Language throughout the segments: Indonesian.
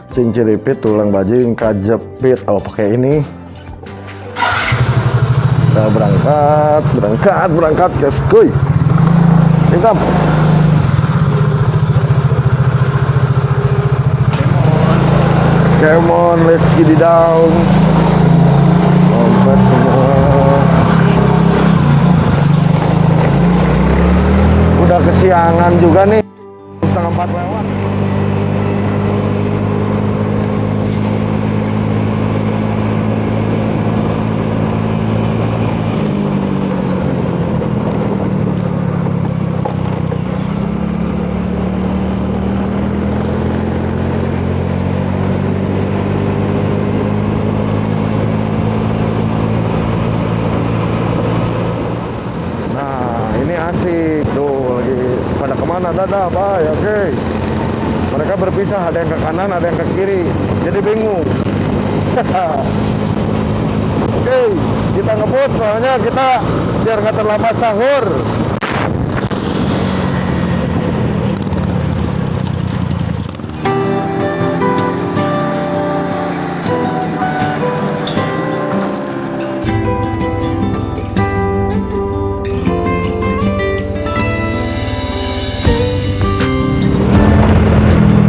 cinciripit, tulang bajing, kajepit. Oh, pakai ini. Kita berangkat guys, kuy. Hitam. Come on, let's get it down. Lompat semua. Udah kesiangan juga nih. 3:30 lewat. Asik tuh, lagi pada kemana? Dadah, bye, oke. Mereka berpisah, ada yang ke kanan, ada yang ke kiri, jadi bingung. Oke, kita ngebut soalnya kita biar nggak terlambat sahur.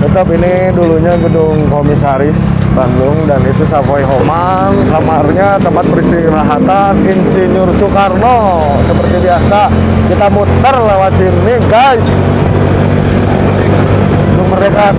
Tetap ini dulunya gedung komisaris Bandung dan itu Savoy Homan, kamarnya tempat peristirahatan Insinyur Soekarno. Seperti biasa kita muter lewat sini guys. Gedung Merdeka.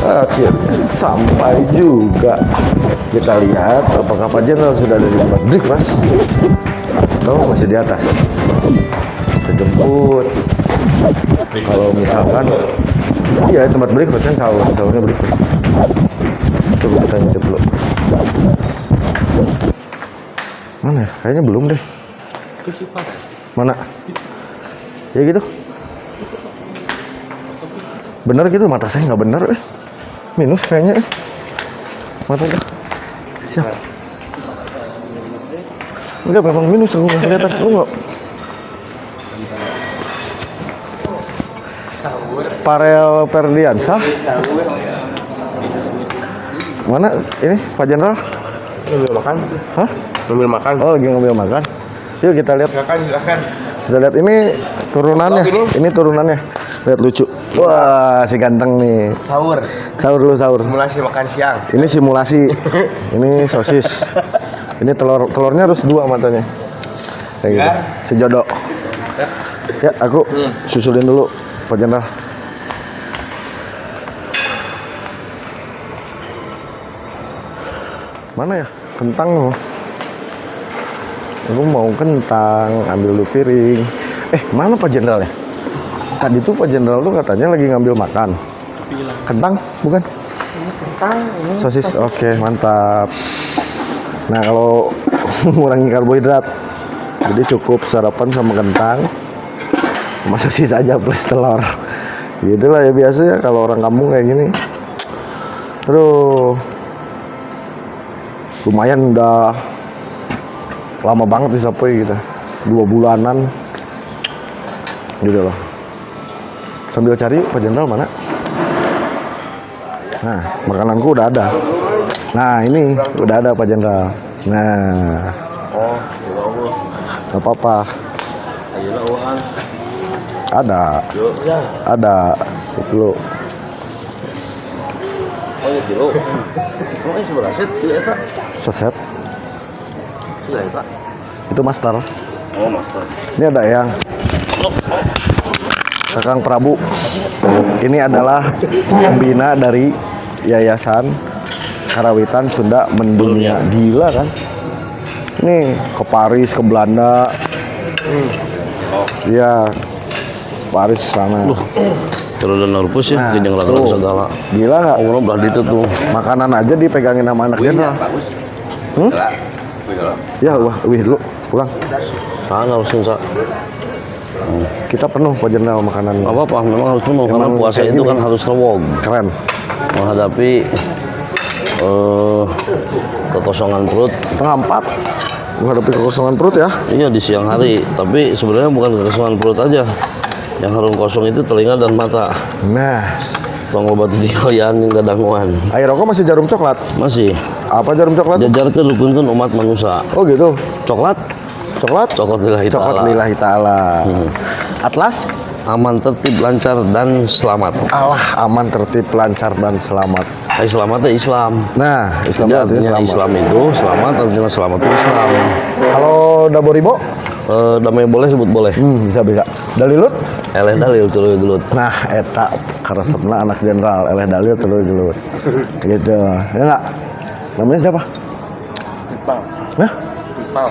Akhirnya sampai juga. Kita lihat apakah Pak Jenderal sudah ada di tempat breakfast atau masih di atas. Kita jemput. Kalau misalkan iya tempat breakfast kan sahurnya breakfast. Coba kita ngintip dulu. Mana ya? Kayaknya belum deh. Mana? Ya gitu. Bener gitu, mata saya nggak bener. Minus kayaknya matanya. Siap. Enggak, memang minus lu nggak kelihatan. Lu nggak Parel Perdiansah. Mana ini Pak Jenderal? Ngambil makan. Hah? Ngambil makan. Oh, lagi ngambil makan. Yuk kita lihat. Silakan. Kita lihat ini turunannya. Ini turunannya. Lihat lucu. Wah, si ganteng nih. Sahur dulu, sahur. Simulasi makan siang. Ini simulasi. Ini sosis. Ini telurnya harus 2 matanya. Kayak gitu. Sejodoh. Ya, aku susulin dulu Pak Jenderal. Mana ya? Kentang loh. Aku mau kentang, ambil dulu piring. Mana Pak Jenderal ya? Tadi tuh Pak Jenderal tuh katanya lagi ngambil makan. Kentang, bukan? Ini kentang, ini sosis. Oke, mantap. Nah, kalau mengurangi karbohidrat, jadi cukup sarapan sama kentang, sama sosis aja plus telur. Gitulah ya biasanya kalau orang kampung kayak gini. Aduh, lumayan udah lama banget di Subway gitu, 2 bulanan gitu loh. Sambil cari Pak Jenderal mana? Nah, makananku udah ada. Nah, ini udah ada Pak Jenderal. Nah, Oh, ya Allah. gak apa-apa. Ayolah uang. Ada. Yuk, ya. Ada. Dulu. Oh, ya kilo. Oh, ini sebelah set sih eta. Seset. Sudah eta. Itu master. Oh, master. Ini ada yang Kakang Prabu. Ini adalah pembina dari Yayasan Karawitan Sunda Mendunia. Gila kan? Nih ke Paris, ke Belanda. Iya, Paris sana. Terus dan narpus ya, Nah, jadi yang tuh. segala. Gila nggak? Allah belah di itu tuh. Makanan aja dipegangin sama anak dia. Ya, wah, wih dulu pulang. Sana harus sa. Kita penuh Pak Jenderal makanan. Nggak apa-apa, memang harus penuh karena Emang puasa kayak itu gini. kan harus rewog Keren. menghadapi kekosongan perut. Setengah 4 menghadapi kekosongan perut ya. Iya di siang hari, tapi sebenarnya bukan kekosongan perut aja. Yang harus kosong itu telinga dan mata. Nah, Tong loba titikoyan hingga danguan. air rokok masih jarum coklat. Masih Apa jarum coklat? jajarkeun rukunkeun umat manusia. Oh gitu. Coklat, Coklat? coklat lillahi Coklat ta'ala. lillahi ta'ala. Atlas? Aman, tertib, lancar dan selamat. Allah aman, tertib, lancar, dan selamat. Selamatnya Islam. Nah, Islam Jadi artinya artinya selamat. Islam itu selamat, artinya selamat itu Islam. Kalau Daboribo? Damai boleh sebut boleh. Bisa. Dalilut? Eleh dalil tuluy gelut. Nah, eta karesepna anak jenderal, eleh dalil tuluy gelut. Gitu. Ya enggak? Namanya siapa? Pipal. Nah, Pipal.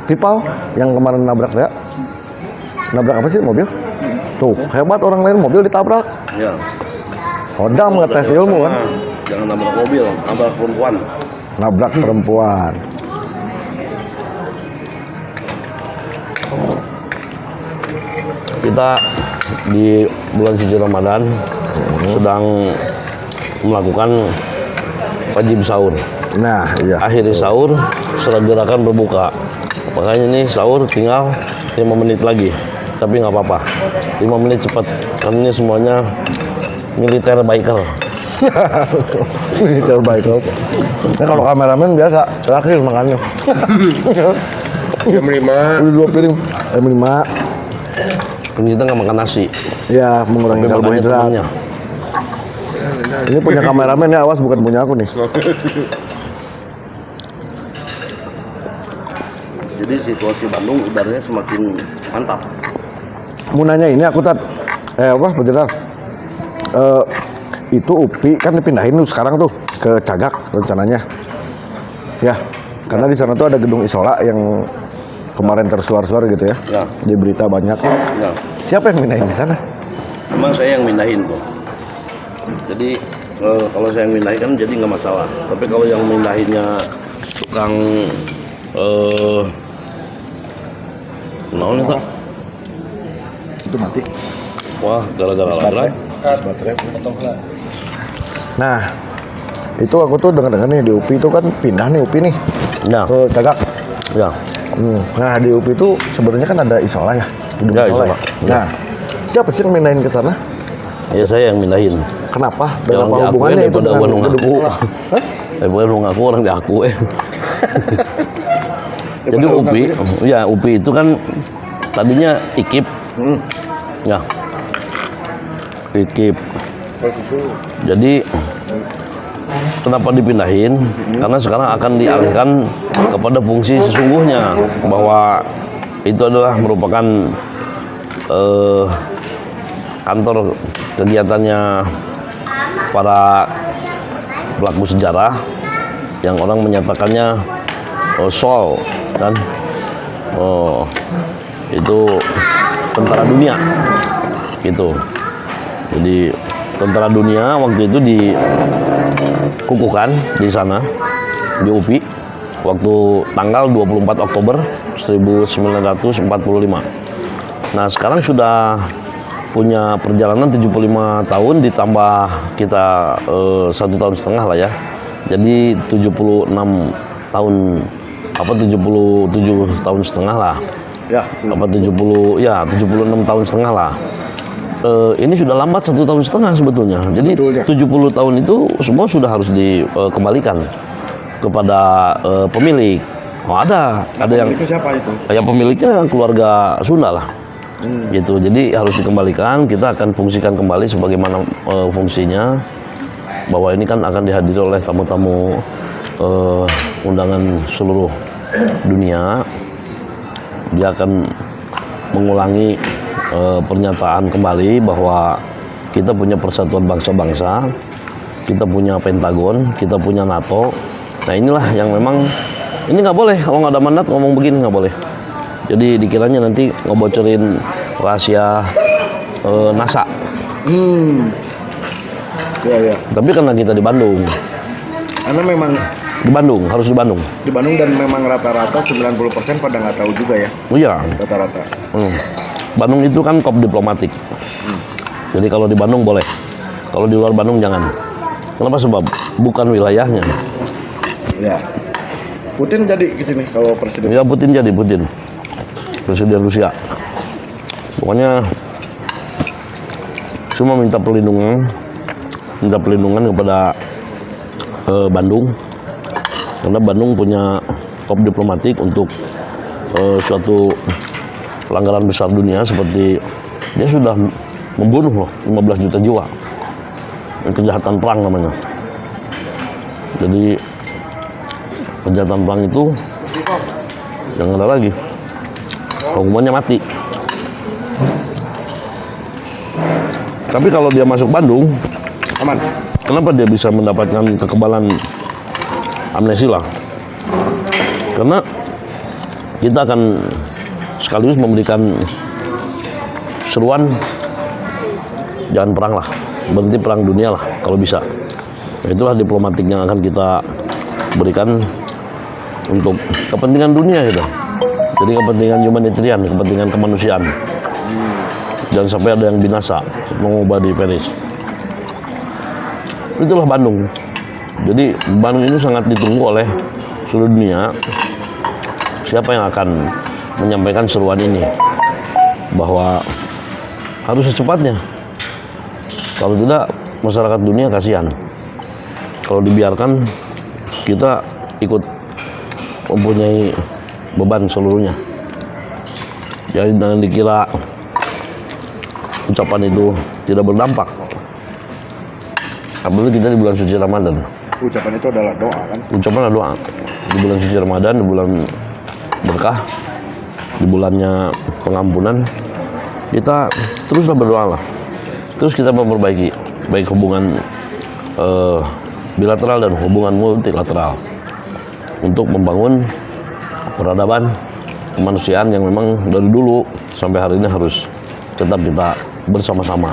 Pipal yang kemarin nabrak ya. Nabrak apa sih mobil? Tuh, hebat orang lain mobil ditabrak. Ya. Hodam ngetes ilmu kan. Jangan nabrak mobil, nabrak perempuan. Nabrak perempuan. Kita di bulan suci Ramadan sedang melakukan wajib sahur. Nah, iya. Akhiri sahur, segerakan berbuka. Makanya ini sahur tinggal 5 menit lagi. Tapi nggak apa-apa, 5 menit cepat. Karena ini semuanya militer biker. Ini terbaik loh. Nah, kalau kameramen biasa terakhir makannya. Jam 5. Udah 2 piring. M5. Kan kita nggak makan nasi. Ya, mengurangi Tapi makanya karbohidrat. temannya. Ini punya kameramen ya, awas bukan punya aku nih. Jadi situasi Bandung udaranya semakin mantap. Mau nanya ini aku apa Pak itu UPI kan dipindahin tuh sekarang tuh ke Cagak rencananya. Ya, karena di sana tuh ada gedung isola yang kemarin tersuar-suar gitu ya. Ya. Di berita banyak. Ya. Siapa yang pindahin di sana? Memang saya yang mindahin tuh. Jadi kalau saya yang mindahin kan jadi nggak masalah. Tapi kalau yang mindahinnya tukang naon eta? Itu mati. Wah, gara-gara ladrai. Nah, itu aku tuh dengar-dengar nih di UPI itu kan pindah nih UPI nih Ya, ke Cagak. ya. Nah di UPI itu sebenarnya kan ada isola ya, gedung Ya, isola. isola. Ya. Nah, siapa sih yang mindahin ke sana? Ya saya yang mindahin. Kenapa? Dan Yang apa diakuin hubungannya itu daripada dengan gua gedung ngaku. isola? Hah? Bukan lu ngaku, orang diaku Jadi UPI, ya UPI itu kan tadinya IKIP. Ya. IKIP. Jadi kenapa dipindahin? Karena sekarang akan dialihkan kepada fungsi sesungguhnya, bahwa itu adalah merupakan kantor kegiatannya para pelaku sejarah yang orang menyatakannya Sol kan, itu tentara dunia gitu. Jadi tentara dunia waktu itu dikukuhkan di sana di UPI waktu tanggal 24 Oktober 1945. Nah sekarang sudah punya perjalanan 75 tahun ditambah kita 1,5 tahun lah ya. Jadi 76 tahun, apa 77 tahun setengah lah. Ya. Apa 76 tahun setengah lah. Ini sudah lambat 1,5 tahun sebetulnya. Jadi Sebetulnya. 70 tahun itu semua sudah harus dikembalikan kepada pemilik. Oh ada yang Itu siapa itu? ya pemiliknya keluarga Sunda lah. Gitu. Jadi harus dikembalikan. Kita akan fungsikan kembali sebagaimana fungsinya. Bahwa ini kan akan dihadiri oleh tamu-tamu undangan seluruh dunia. Dia akan mengulangi pernyataan kembali bahwa kita punya persatuan bangsa-bangsa, kita punya Pentagon, kita punya NATO. Nah inilah yang memang ini nggak boleh kalau nggak ada mandat ngomong begini, nggak boleh. Jadi dikiranya nanti ngebocorin rahasia NASA. Ya. Tapi karena kita di Bandung, Karena memang harus di Bandung. di Bandung dan memang rata-rata 90% pada nggak tahu juga ya Oh iya. rata-rata. Bandung itu kan kop diplomatik. Jadi kalau di Bandung boleh. Kalau di luar Bandung jangan. Kenapa? Sebab bukan wilayahnya. Ya. Putin jadi ke sini kalau presiden. Ya Putin jadi Putin. Presiden Rusia. Pokoknya semua minta perlindungan kepada Bandung, karena Bandung punya kop diplomatik untuk suatu pelanggaran besar dunia, seperti dia sudah membunuh loh 15 juta jiwa, kejahatan perang namanya. Jadi kejahatan perang itu jangan ada lagi, hukumannya mati. Tapi kalau dia masuk Bandung Aman. kenapa dia bisa mendapatkan kekebalan amnesia? Karena kita akan sekaligus memberikan seruan jangan perang lah, berhenti perang dunia lah kalau bisa. Itulah diplomatik yang akan kita berikan untuk kepentingan dunia gitu. Jadi kepentingan humanitarian, kepentingan kemanusiaan. Jangan sampai ada yang binasa, mengubah di Paris. Itulah Bandung. Jadi Bandung ini sangat ditunggu oleh seluruh dunia. Siapa yang akan menyampaikan seruan ini? Bahwa harus secepatnya. Kalau tidak, masyarakat dunia kasihan. Kalau dibiarkan, kita ikut mempunyai beban seluruhnya. Jadi jangan dikira ucapan itu tidak berdampak. Apalagi kita di bulan suci Ramadan. Ucapan itu adalah doa kan? Ucapan adalah doa. Di bulan suci Ramadan, di bulan berkah, di bulannya pengampunan, kita teruslah berdoa lah. Terus kita memperbaiki baik hubungan bilateral dan hubungan multilateral untuk membangun peradaban kemanusiaan yang memang dari dulu sampai hari ini harus tetap kita bersama-sama,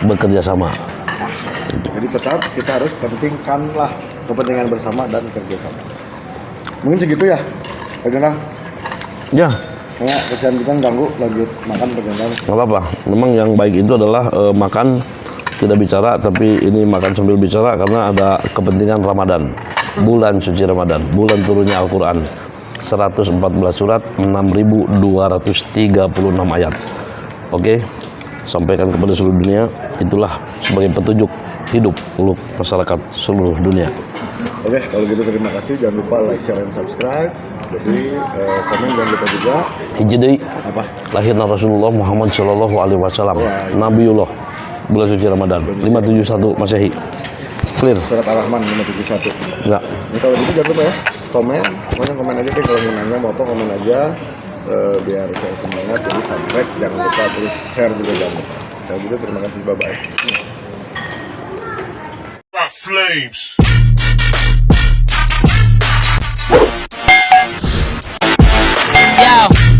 bekerja sama. Jadi tetap kita harus pentingkanlah kepentingan bersama dan kerjasama. Mungkin segitu ya, Pak Jenderal. Ya, Karena kesian kita ganggu, lanjut makan Pak Jenderal. nggak apa-apa. Memang yang baik itu adalah makan tidak bicara, tapi ini makan sambil bicara karena ada kepentingan Ramadan. Bulan suci Ramadan, bulan turunnya Al-Quran. 114 surat, 6.236 ayat. Oke, sampaikan kepada seluruh dunia. Itulah sebagai petunjuk hidup untuk masyarakat seluruh dunia. Oke, kalau gitu terima kasih. Jangan lupa like, share, dan subscribe. Jadi komen jangan lupa juga. Hijri Apa? lahirna Rasulullah Muhammad Shallallahu Alaihi Wasallam, Nabiullah, bulan suci Ramadan, 571 Masehi. Clear? Surat Al-Rahman 571. Enggak. Ini kalau gitu jangan lupa ya. Komen, pokoknya komen aja deh kalau mau nanya mau apa komen aja. Biar saya semangat. Jadi subscribe jangan lupa, terus share juga jangan lupa. Kalau gitu terima kasih, bye bye. Flames. Yo.